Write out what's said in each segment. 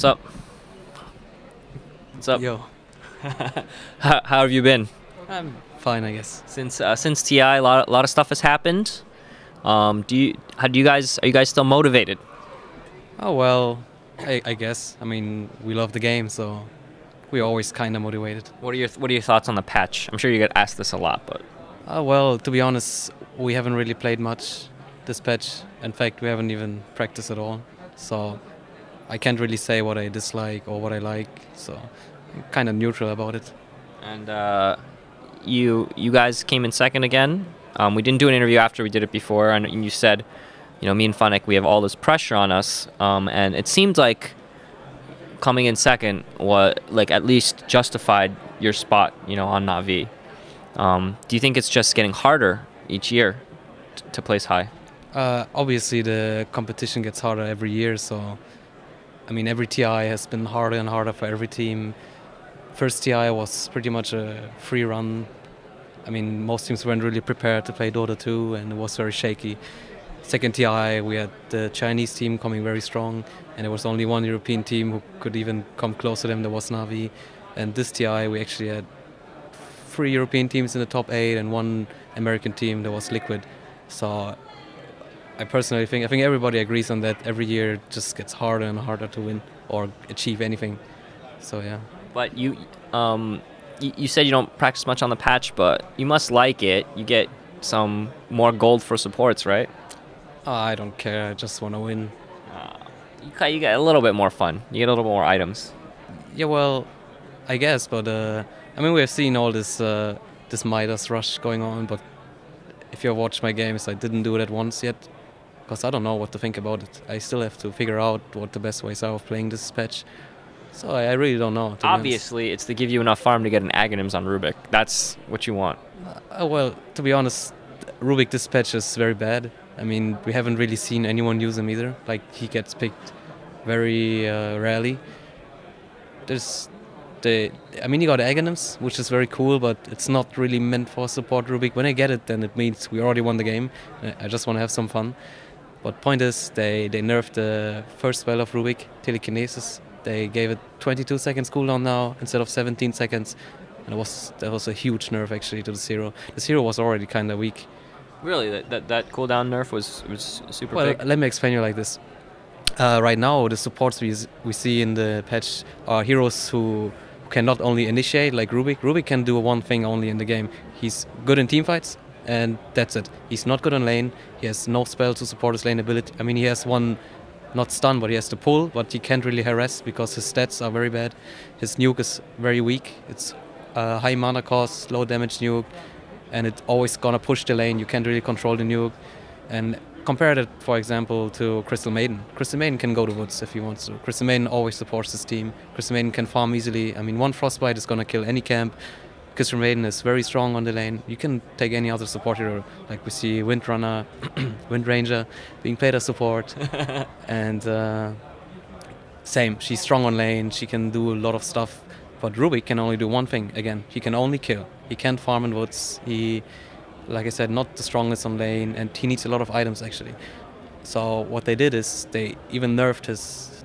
What's up? What's up? Yo, How have you been? I'm fine, I guess. Since TI, a lot of stuff has happened. Do you guys are you guys still motivated? Oh well, I guess. I mean, we love the game, so we're always kind of motivated. What are your thoughts on the patch? I'm sure you get asked this a lot, but Oh well, to be honest, we haven't really played much this patch. In fact, we haven't even practiced at all. So I can't really say what I dislike or what I like. So I'm kind of neutral about it. and you guys came in second again. We didn't do an interview after we did it before, and you said, me and Funnick, we have all this pressure on us, and it seemed like coming in second at least justified your spot, on Navi. Do you think it's just getting harder each year to place high? Obviously, the competition gets harder every year. So, I mean, every TI has been harder and harder for every team. First TI was pretty much a free run. I mean, most teams weren't really prepared to play Dota 2, and it was very shaky. Second TI, we had the Chinese team coming very strong, and there was only one European team who could even come close to them. There was Navi. And this TI, we actually had 3 European teams in the top 8 and 1 American team that was Liquid. So I personally think everybody agrees on that. Every year it just gets harder and harder to win or achieve anything. So yeah. But you said you don't practice much on the patch, but you must like it. You get some more gold for supports, right? I don't care. I just want to win. You get a little bit more fun. You get a little bit more items. Yeah, well, I guess. But I mean, we have seen all this Midas rush going on. But if you watch my games, I didn't do it at once yet, because I don't know what to think about it. I still have to figure out what the best ways are of playing this patch. So I really don't know. Obviously, it's to give you enough farm to get an Aghanims on Rubik. That's what you want. Well, to be honest, Rubik this patch is very bad. I mean, we haven't really seen anyone use him either. Like, he gets picked very rarely. I mean, you got Aghanims, which is very cool, but it's not really meant for support Rubik. When I get it, then it means we already won the game. I just want to have some fun. But point is, they nerfed the first spell of Rubik, Telekinesis. They gave it 22 seconds cooldown now instead of 17 seconds. And that was a huge nerf actually to this hero. This hero was already kind of weak. Really, that cooldown nerf was super Well, big? let me explain you like this. Right now, the supports we see in the patch are heroes who can not only initiate like Rubik. Rubik can do one thing only in the game. He's good in teamfights, and that's it. He's not good on lane. He has no spell to support his lane ability. I mean, he has one, not stun, but he has to pull, but he can't really harass because his stats are very bad. His nuke is very weak. It's high mana cost, low damage nuke, and it's always gonna push the lane. You can't really control the nuke. And compare that, for example, to Crystal Maiden. Crystal Maiden can go to woods if he wants to. Crystal Maiden always supports his team. Crystal Maiden can farm easily. I mean, one Frostbite is gonna kill any camp. Crystal Maiden is very strong on the lane. You can take any other support hero, like we see Windrunner, Wind Ranger being played as support. And same, she's strong on lane. She can do a lot of stuff. But Rubik can only do one thing. Again, he can only kill. He can't farm in woods. He, like I said, not the strongest on lane, and he needs a lot of items actually. So what they did is they even nerfed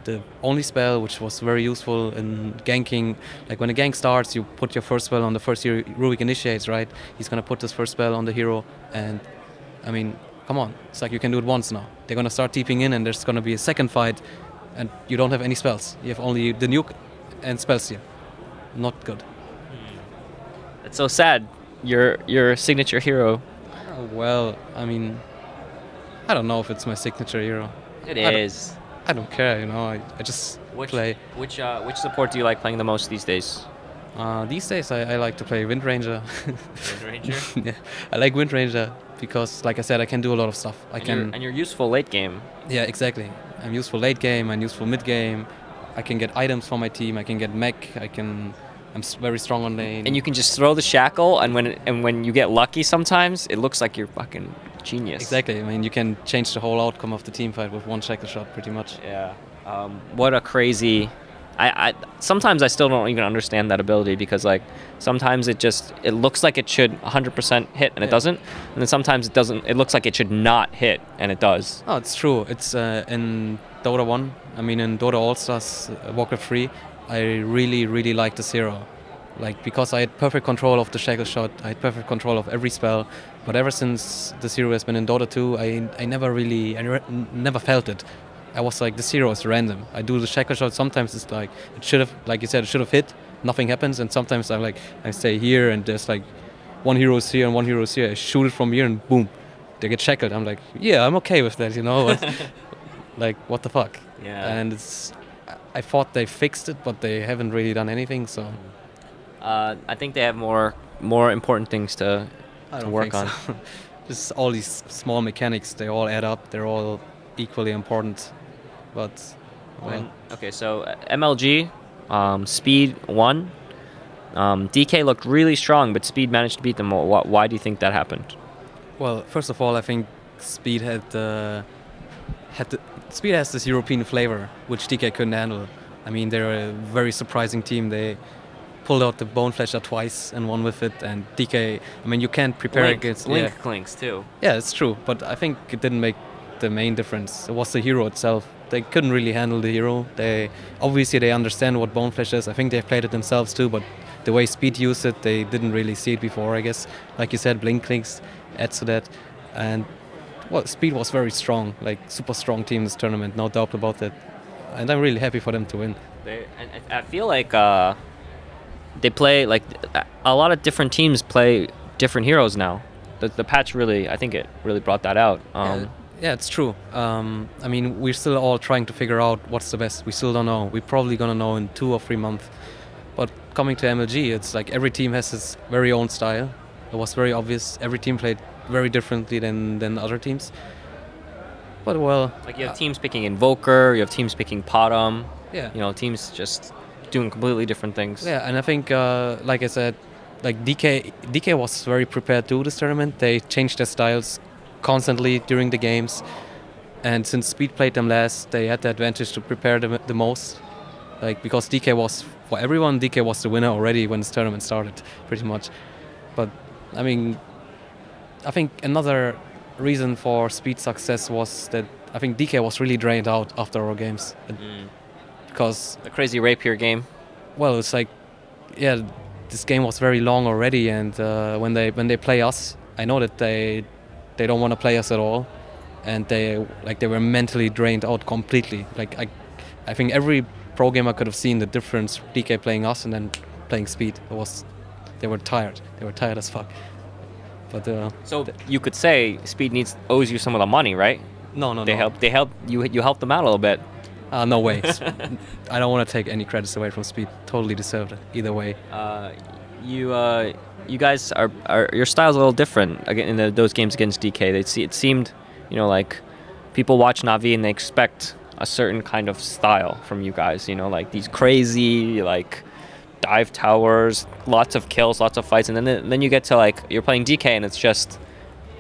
the only spell, which was very useful in ganking. Like when a gank starts, you put your first spell on the first hero Rubik initiates, right? He's gonna put his first spell on the hero, and I mean, come on, it's like you can do it once now. They're gonna start deeping in, and there's gonna be a second fight, and you don't have any spells. You have only the nuke and spells here. Not good. It's so sad. Your signature hero. Well, I mean, I don't know if it's my signature hero. It is. I don't care, I just play. Which support do you like playing the most these days? These days I like to play Wind Ranger. Wind Ranger? Yeah, I like Wind Ranger because, like I said, I can do a lot of stuff. And you're useful late game. Yeah, exactly. I'm useful late game, I'm useful mid game. I can get items for my team, I can get mech, I'm very strong on lane. And you can just throw the shackle, and when you get lucky sometimes, it looks like you're fucking genius. Exactly. I mean, you can change the whole outcome of the team fight with one shackle shot, pretty much. Yeah. What a crazy... sometimes I still don't even understand that ability, because like sometimes it looks like it should 100% hit and it doesn't, and then sometimes it doesn't. It looks like it should not hit and it does. Oh, it's true. It's in Dota 1. I mean, in Dota All Stars Warcraft 3, I really liked the Zero. Like, because I had perfect control of the shackle shot, I had perfect control of every spell. But ever since the Zero has been in Dota 2, I never felt it. I was like, the Zero is random. I do the shackle shot. Sometimes it's like it should have, like you said, it should have hit. Nothing happens, and sometimes I stay here and there's like one hero is here and one hero is here. I shoot it from here and boom, they get shackled. I'm like, yeah, I'm okay with that, you know. Like, what the fuck? Yeah. And I thought they fixed it, but they haven't really done anything. So I think they have more important things to work on. So. Just all these small mechanics, they all add up. They're all equally important. But well. Okay, so MLG, Speed won. DK looked really strong, but Speed managed to beat them. Why do you think that happened? Well, first of all, I think Speed Speed has this European flavor, which DK couldn't handle. I mean, they're a very surprising team. They pulled out the Bone Flesher twice and won with it. And DK, I mean, you can't prepare against... Link clinks too. Yeah, it's true. But I think it didn't make the main difference. It was the hero itself. They couldn't really handle the hero. Obviously they understand what Bone Flesh is. I think they've played it themselves too, but the way Speed used it, they didn't really see it before, I guess. Like you said, Blink clinks adds to that. And well, Speed was very strong, like super strong team this tournament, no doubt about that. And I'm really happy for them to win. I feel like they play, like, a lot of different teams play different heroes now. The patch really, I think it really brought that out. Yeah, it's true. I mean, we're still all trying to figure out what's the best. We still don't know. We're probably going to know in 2 or 3 months. But coming to MLG, it's like every team has its very own style. It was very obvious. Every team played very differently than other teams. But well... Like, you have teams picking Invoker, you have teams picking Potom. Yeah. You know, teams just doing completely different things. Yeah, and I think, like I said, like DK was very prepared to this tournament. They changed their styles constantly during the games, and since Speed played them last, they had the advantage to prepare them the most. Like, because DK was, for everyone, DK was the winner already when this tournament started, pretty much. But I mean, I think another reason for Speed's success was that I think DK was really drained out after our games. Because the crazy rapier game. Well, it's like, yeah, this game was very long already, and when they play us, I know that they don't want to play us at all, and they were mentally drained out completely. Like, I think every pro gamer could have seen the difference DK playing us and then playing Speed. They were tired. They were tired as fuck. But so you could say Speed owes you some of the money, right? No. They help you helped them out a little bit. No way. I don't want to take any credits away from Speed. Totally deserved it either way. You guys are your style's a little different again in those games against DK. It seemed, you know, like people watch Na'Vi and they expect a certain kind of style from you guys. You know, like these crazy like dive towers, lots of kills, lots of fights, and then you get to like you're playing DK and it's just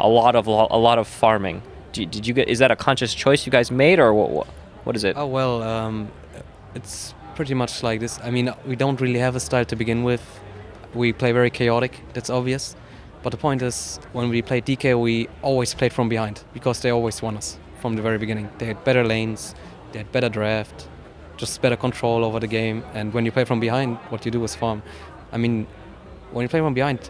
a lot of farming. Did you get? Is that a conscious choice you guys made, or what is it? Oh well, it's pretty much like this. I mean, we don't really have a style to begin with. We play very chaotic, that's obvious. But the point is, when we played DK, we always played from behind, because they always won us from the very beginning. They had better lanes, they had better draft, just better control over the game. And when you play from behind, what you do is farm. I mean, when you play from behind,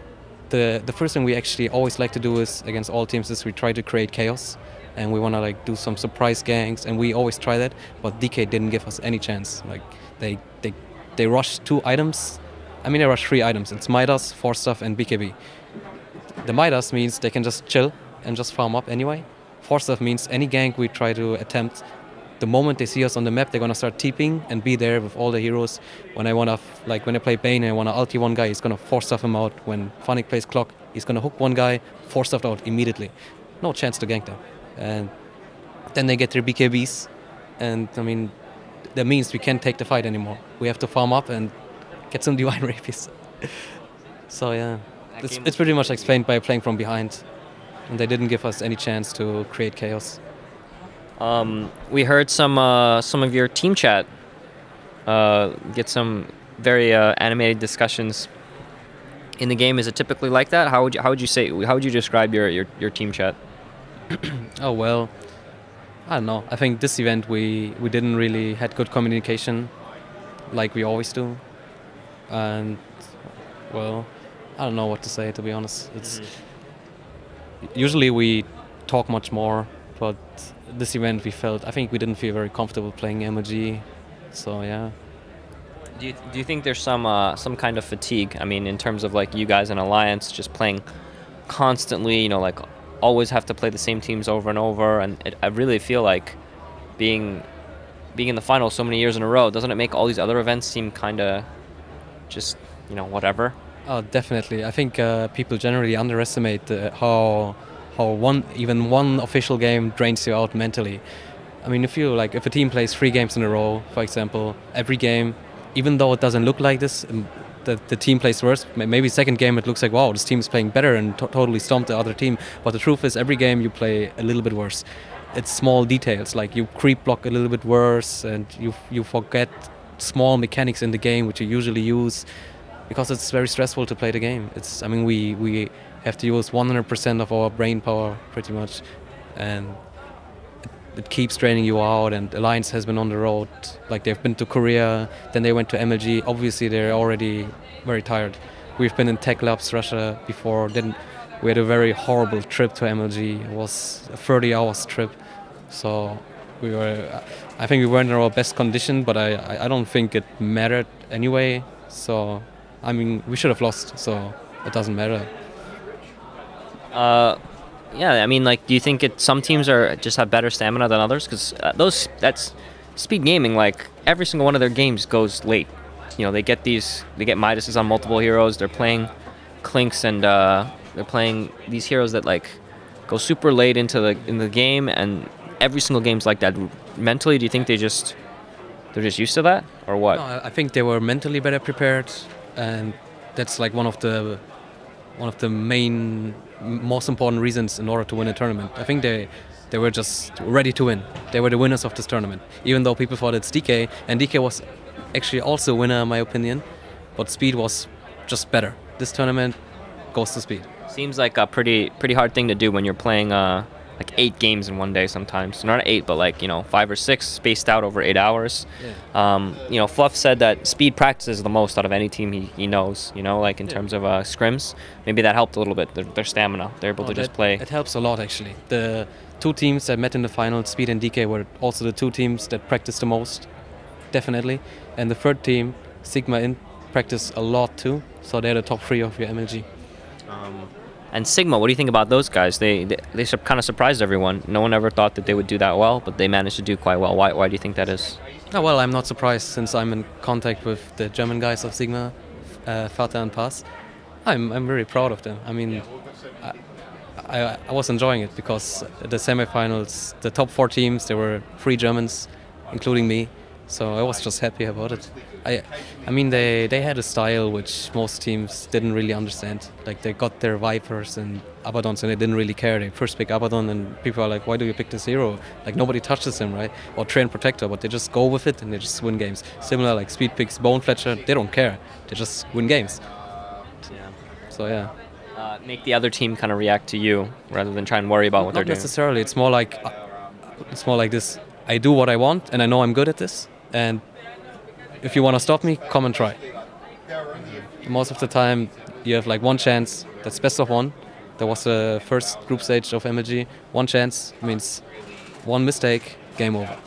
the first thing we actually always like to do is, against all teams, is we try to create chaos. And we want to like do some surprise ganks, and we always try that. But DK didn't give us any chance. Like, they rushed 2 items. I mean, they rushed 3 items. It's Midas, Force Stuff, and BKB. The Midas means they can just chill and just farm up anyway. Force Stuff means any gank we try to attempt, the moment they see us on the map, they're gonna start TPing and be there with all the heroes. When I play Bane and I wanna ulti one guy, he's gonna Force Stuff him out. When Funnick plays Clock, he's gonna hook one guy, Force Stuff out immediately. No chance to gank them. And then they get their BKBs, and I mean, that means we can't take the fight anymore. We have to farm up and get some Divine Rapiers. So yeah, it's pretty much explained by playing from behind, and they didn't give us any chance to create chaos. We heard some of your team chat get some very animated discussions in the game. Is it typically like that? How would you describe your team chat? Oh well, I don't know. I think this event we didn't really had good communication, like we always do, and well, I don't know what to say, to be honest. It's usually we talk much more, but this event I think we didn't feel very comfortable playing MLG, so yeah. Do you think there's some kind of fatigue? I mean, in terms of like you guys in Alliance just playing constantly, you know, like always have to play the same teams over and over, and I really feel like being in the finals so many years in a row, doesn't it make all these other events seem kind of just, you know, whatever? Oh, definitely. I think people generally underestimate how even one official game drains you out mentally. I mean, if a team plays 3 games in a row, for example, every game, even though it doesn't look like this, the team plays worse. Maybe second game it looks like, wow, this team is playing better and totally stomped the other team. But the truth is, every game you play a little bit worse. It's small details, like you creep block a little bit worse, and you forget small mechanics in the game which you usually use, because it's very stressful to play the game. I mean, we have to use 100% of our brain power pretty much, and it keeps draining you out. And Alliance has been on the road, like they've been to Korea, then they went to MLG. Obviously they're already very tired. We've been in Tech Labs Russia before, then we had a very horrible trip to MLG. It was a 30 hours trip, so I think we weren't in our best condition, but I don't think it mattered anyway. So I mean, we should have lost, so it doesn't matter. Yeah, I mean, like, do you think some teams just have better stamina than others? Because that's speed gaming. Like, every single one of their games goes late. You know, they get Midases on multiple heroes. They're playing Clinks, and they're playing these heroes that like go super late in the game, and every single game's like that. Mentally, do you think they're just used to that, or what? No, I think they were mentally better prepared, and that's like one of the most important reasons in order to win a tournament. I think they were just ready to win. They were the winners of this tournament, even though people thought it's DK, and DK was actually also a winner in my opinion, but Speed was just better. This tournament goes to Speed. Seems like a pretty hard thing to do when you're playing like 8 games in one day sometimes. Not 8, but like, you know, 5 or 6 spaced out over 8 hours. Yeah. You know, Fluff said that Speed practices the most out of any team he knows, you know, like in terms of scrims. Maybe that helped a little bit, their stamina. They're able to just play. It helps a lot, actually. The 2 teams that met in the final, Speed and DK, were also the 2 teams that practiced the most, definitely. And the 3rd team, Sigma Int, practiced a lot too. So they're the top 3 of your MLG. And Sigma, what do you think about those guys? They kind of surprised everyone. No one ever thought that they would do that well, but they managed to do quite well. Why do you think that is? Oh, well, I'm not surprised, since I'm in contact with the German guys of Sigma, Fata and Pass. I'm very proud of them. I mean, I was enjoying it, because the semifinals, the top 4 teams, there were 3 Germans, including me. So I was just happy about it. I mean, they had a style which most teams didn't really understand. Like, they got their Vipers and Abaddons, and they didn't really care. They first pick Abaddon, and people are like, why do you pick this hero? Like, nobody touches him, right? Or Train Protector, but they just go with it and they just win games. Similar, like Speed picks Bone Fletcher, they don't care. They just win games. Yeah. So yeah. Make the other team kind of react to you rather than try and worry about what they're doing. Not necessarily. It's more like this. I do what I want, and I know I'm good at this. And if you want to stop me, come and try. Most of the time, you have like 1 chance. That's best of 1. That was the first group stage of MLG. 1 chance means 1 mistake, game over.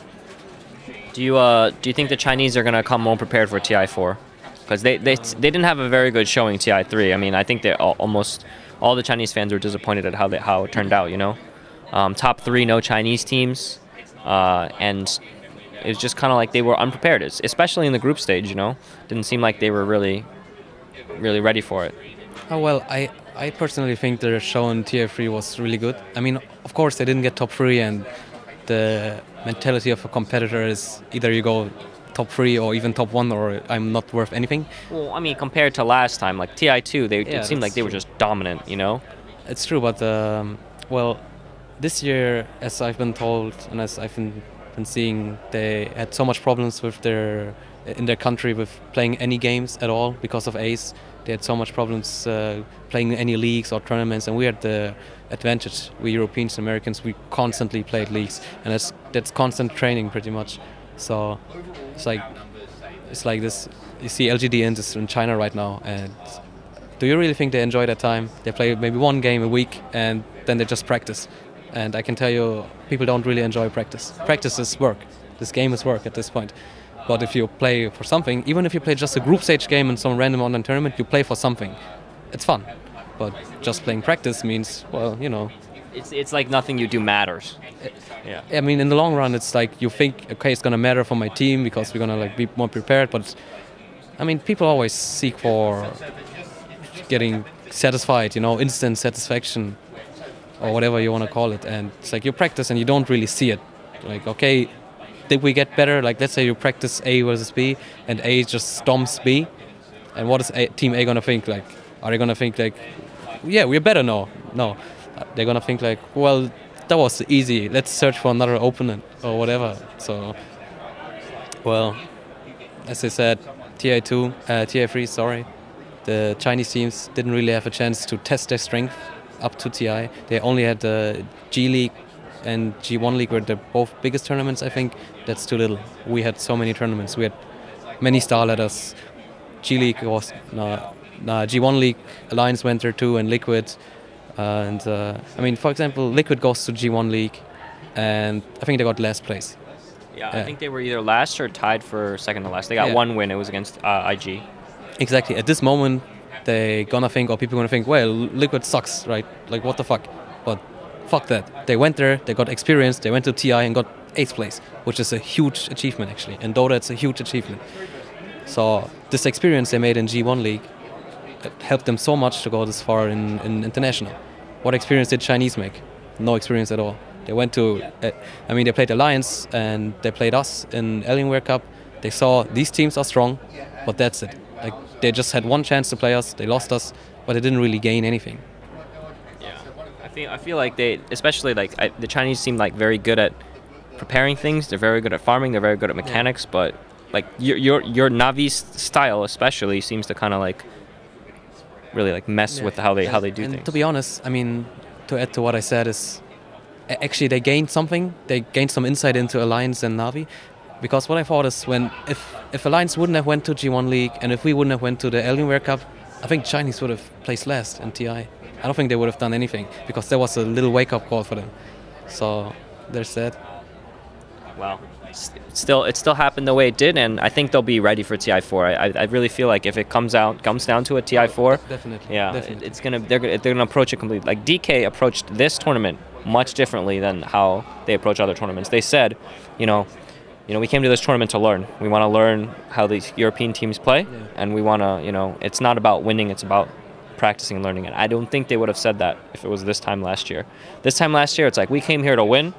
Do you think the Chinese are gonna come more prepared for TI4? Because they didn't have a very good showing TI3. I mean, I think almost all the Chinese fans were disappointed at how it turned out. You know, top 3 no Chinese teams, and it was just kind of like they were unprepared, especially in the group stage, you know? Didn't seem like they were really ready for it. Oh, well, I personally think their show in TI3 was really good. I mean, of course, they didn't get top 3, and the mentality of a competitor is either you go top 3 or even top 1, or I'm not worth anything. Well, I mean, compared to last time, like TI2, it seemed like they were just dominant, you know? It's true, but, well, this year, as I've been told, and as I've been seeing, they had so much problems with their in their country with playing any games at all because of Ace. They had so much problems playing any leagues or tournaments, and we had the advantage. We Europeans and Americans, we constantly played leagues, and that's constant training pretty much. So it's like this. You see LGD in China right now, and do you really think they enjoy that time? They play maybe one game a week, and then they just practice. And I can tell you, people don't really enjoy practice. Practice is work. This game is work at this point. But if you play for something, even if you play just a group stage game in some random online tournament, you play for something. It's fun. But just playing practice means, well, you know. It's like nothing you do matters. Yeah. I mean, in the long run, it's like you think, okay, it's gonna matter for my team because we're gonna like be more prepared. But I mean, people always seek for getting satisfied, you know, instant satisfaction, or whatever you want to call it. And it's like you practice and you don't really see it. Like, okay, did we get better? Like, let's say you practice A versus B, and A just stomps B. And what is Team A gonna think? Like, are they gonna think like, yeah, we're better now? No, they're gonna think like, well, that was easy. Let's search for another opponent or whatever. So, well, as I said, TI3, sorry, the Chinese teams didn't really have a chance to test their strength up to TI. They only had the G League and G1 League were the both biggest tournaments, I think. That's too little. We had so many tournaments. We had many star letters. G League was G1 League Alliance went there too, and Liquid. I mean, for example, Liquid goes to G1 League, and I think they got last place. Yeah, I think they were either last or tied for second to last. They got one win. It was against IG. Exactly. At this moment, they gonna think, or people gonna think, well, Liquid sucks, right? Like, what the fuck? But fuck that. They went there, they got experience, they went to TI and got 8th place, which is a huge achievement, actually. In Dota, it's a huge achievement. So this experience they made in G1 League helped them so much to go this far in international. What experience did Chinese make? No experience at all. They went to, I mean, they played Alliance and they played us in Alienware Cup. They saw these teams are strong, but that's it. Like, they just had one chance to play us, they lost us, but they didn't really gain anything. I feel like they, especially like the Chinese seem like very good at preparing things. They're very good at farming. They're very good at mechanics. But like your Navi's style especially seems to kind of like really like mess with how they do things. To be honest, I mean, to add to what I said is actually they gained something. They gained some insight into Alliance and Navi, because what I thought is if Alliance wouldn't have went to G1 League and if we wouldn't have went to the Alienware Cup, I think Chinese would have placed last in TI. I don't think they would have done anything, because there was a little wake-up call for them. So there's that. Well, it still happened the way it did, and I think they'll be ready for TI4. I really feel like if it comes down to a TI4, definitely. Yeah, definitely. they're gonna approach it completely. Like DK approached this tournament much differently than how they approach other tournaments. They said, you know, we came to this tournament to learn. We want to learn how these European teams play, and we want to, it's not about winning, it's about practicing and learning it. I don't think they would have said that if it was this time last year. This time last year, it's like, we came here to win,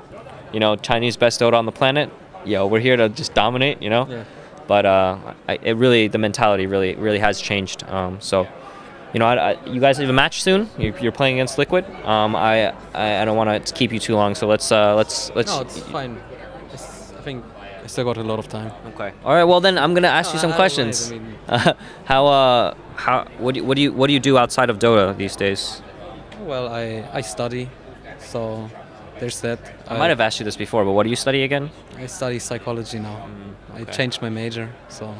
Chinese best Dota on the planet. We're here to just dominate, Yeah. But the mentality really has changed. So, you guys have a match soon. You're playing against Liquid. I don't want to keep you too long, so let's. No, it's fine. I think I still got a lot of time. Okay. All right. Well, then I'm gonna ask you some questions. What do you do outside of Dota these days? Well, I study, so there's that. I might have asked you this before, but what do you study again? I study psychology now. Okay. I changed my major, so.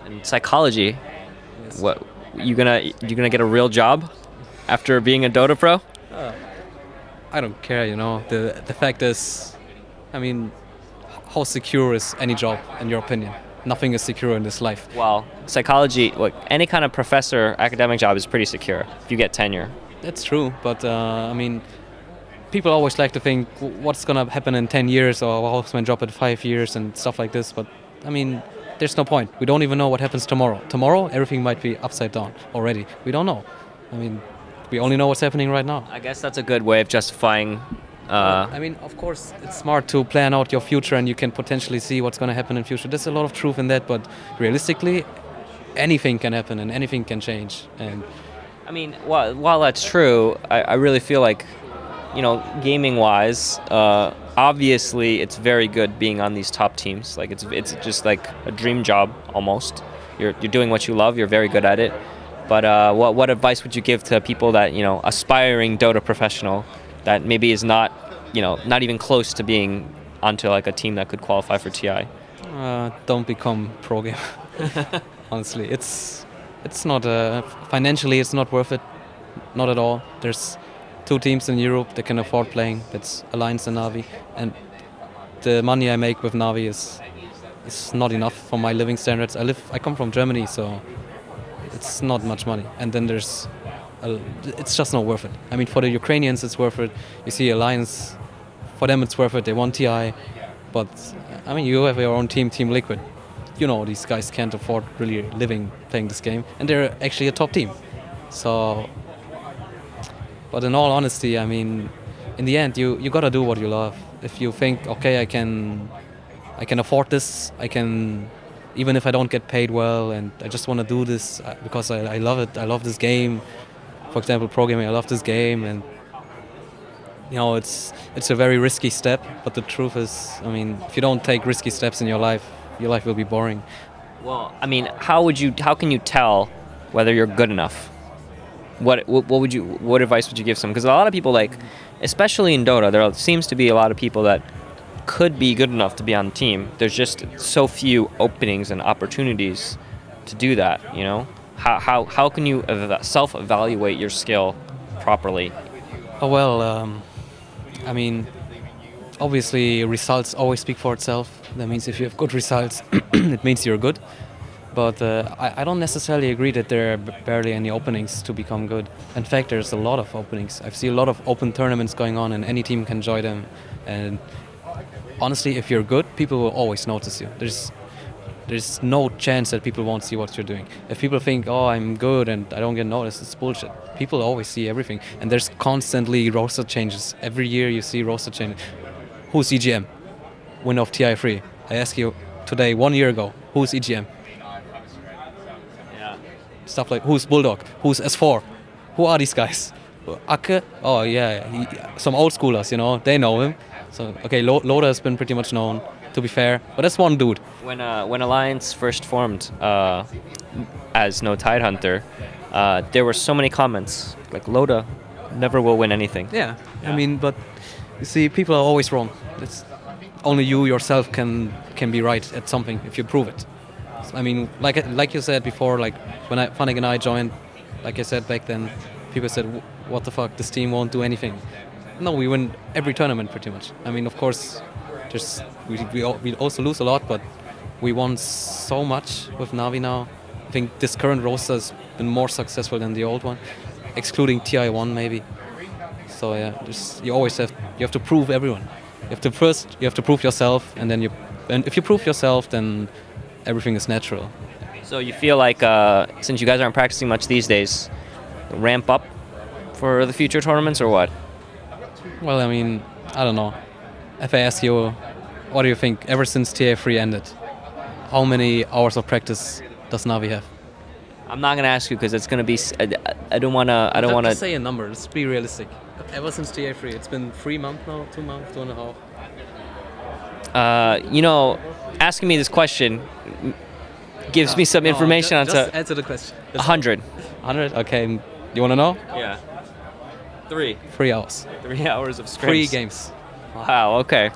In psychology. Yes. What you gonna get a real job after being a Dota pro? I don't care, The fact is, I mean, how secure is any job in your opinion? Nothing is secure in this life. Well, psychology, any kind of professor academic job is pretty secure if you get tenure. That's true, but I mean, people always like to think what's gonna happen in 10 years or how's my job in 5 years and stuff like this. But I mean, there's no point. We don't even know what happens tomorrow. Tomorrow, everything might be upside down already. We don't know. I mean, we only know what's happening right now. I guess that's a good way of justifying. I mean, of course, it's smart to plan out your future and you can potentially see what's going to happen in future. There's a lot of truth in that, but realistically, anything can happen and anything can change. And I mean, while that's true, I really feel like, gaming-wise, obviously it's very good being on these top teams. Like it's just like a dream job almost. You're doing what you love. You're very good at it. But what advice would you give to people that, you know, aspiring Dota professional that maybe is not, you know, not even close to being onto like a team that could qualify for TI? Don't become pro gamer. Honestly, it's not financially it's not worth it, not at all. There's 2 teams in Europe that can afford playing. That's Alliance and Navi, and the money I make with Navi is not enough for my living standards. I come from Germany, so it's not much money. And then it's just not worth it. I mean, for the Ukrainians, it's worth it. You see Alliance, for them it's worth it. They won TI, but I mean, you have your own team, Team Liquid. You know, these guys can't afford really living playing this game, and they're actually a top team. So, but in all honesty, I mean, in the end, you gotta do what you love. If you think, okay, I can afford this, I can, even if I don't get paid well, and I just want to do this because I love it. I love this game. For example, pro gaming, I love this game, and you know, it's a very risky step. But the truth is, I mean, if you don't take risky steps in your life will be boring. Well, I mean, how can you tell whether you're good enough? What advice would you give someone? Because a lot of people, like, especially in Dota, there seems to be a lot of people that could be good enough to be on the team. There's just so few openings and opportunities to do that, you know? How can you self-evaluate your skill properly? Oh, well, I mean, obviously results always speak for itself. That means if you have good results, it means you're good. But I don't necessarily agree that there are barely any openings to become good. In fact, there's a lot of openings. I've seen a lot of open tournaments going on, and any team can join them. And honestly, if you're good, people will always notice you. There's no chance that people won't see what you're doing. If people think, oh, I'm good and I don't get noticed, it's bullshit. People always see everything. And there's constantly roster changes. Every year you see roster changes. Who's EGM? Winner of TI3. I ask you today, 1 year ago, who's EGM? Yeah. Stuff like, who's Bulldog? Who's S4? Who are these guys? Ake? Oh yeah, some old schoolers, you know, they know him. So, okay, Loda has been pretty much known, to be fair, but that's one dude. When Alliance first formed as No Tidehunter, there were so many comments, like, Loda never will win anything. Yeah. I mean, but you see, people are always wrong. Only you yourself can be right at something if you prove it. I mean, like you said before, like when Funnick and I joined, like I said back then, people said, "What the fuck? This team won't do anything." No, we win every tournament pretty much. I mean, of course, we also lose a lot, but we won so much with Navi now. I think this current roster has been more successful than the old one, excluding TI1 maybe. So yeah, you have to prove everyone. You have to prove yourself, and if you prove yourself, then everything is natural. So you feel like since you guys aren't practicing much these days, ramp up for the future tournaments or what? Well, I mean, I don't know. If I ask you, what do you think? Ever since TI3 ended, how many hours of practice does Navi have? I'm not gonna ask you because it's gonna be. I don't wanna. Just say a number. Let's be realistic. Ever since TI3, it's been 3 months now, 2 months, 2.5. You know, asking me this question gives me some information on. Just answer the question. 100. 100. Okay. You wanna know? Yeah. 3. 3 hours. 3 hours of scrims. 3 games. Wow. Okay.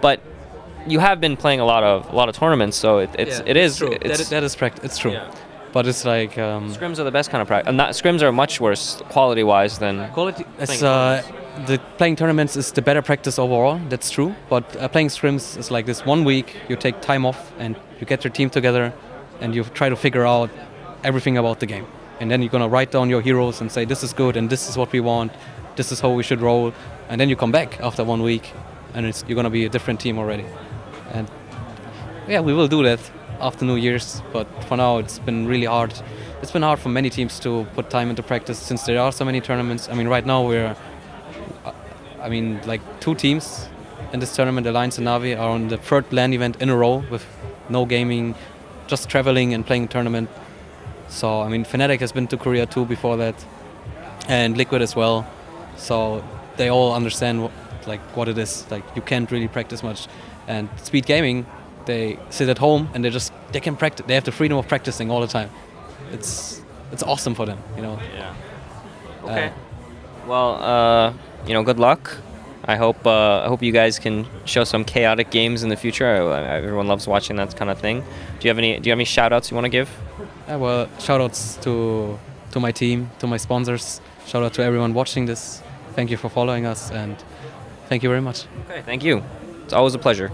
But you have been playing a lot of tournaments, so it is true. It's, that is practice. It's true. Yeah. But it's like scrims are the best kind of practice. Scrims are much worse quality-wise than quality. Playing tournaments is the better practice overall. That's true. But playing scrims is like this. 1 week you take time off and you get your team together, and you try to figure out everything about the game. And then you're gonna write down your heroes and say this is good and this is what we want. This is how we should roll. And then you come back after 1 week, and you're gonna be a different team already. And yeah, we will do that after New Year's, but for now it's been really hard. It's been hard for many teams to put time into practice since there are so many tournaments. I mean, right now like 2 teams in this tournament, Alliance and Navi, are on the 3rd LAN event in a row with no gaming, just traveling and playing a tournament. So, I mean, Fnatic has been to Korea too before that, and Liquid as well. So they all understand like what it is. Like you can't really practice much, and speed gaming, they sit at home and they can practice. They have the freedom of practicing all the time. It's awesome for them, you know. Yeah. Okay. Well, you know, good luck. I hope you guys can show some chaotic games in the future. Everyone loves watching that kind of thing. Do you have any shout outs you want to give? Well, shout outs to my team, to my sponsors. Shout out to everyone watching this. Thank you for following us, and thank you very much. Okay, thank you. It's always a pleasure.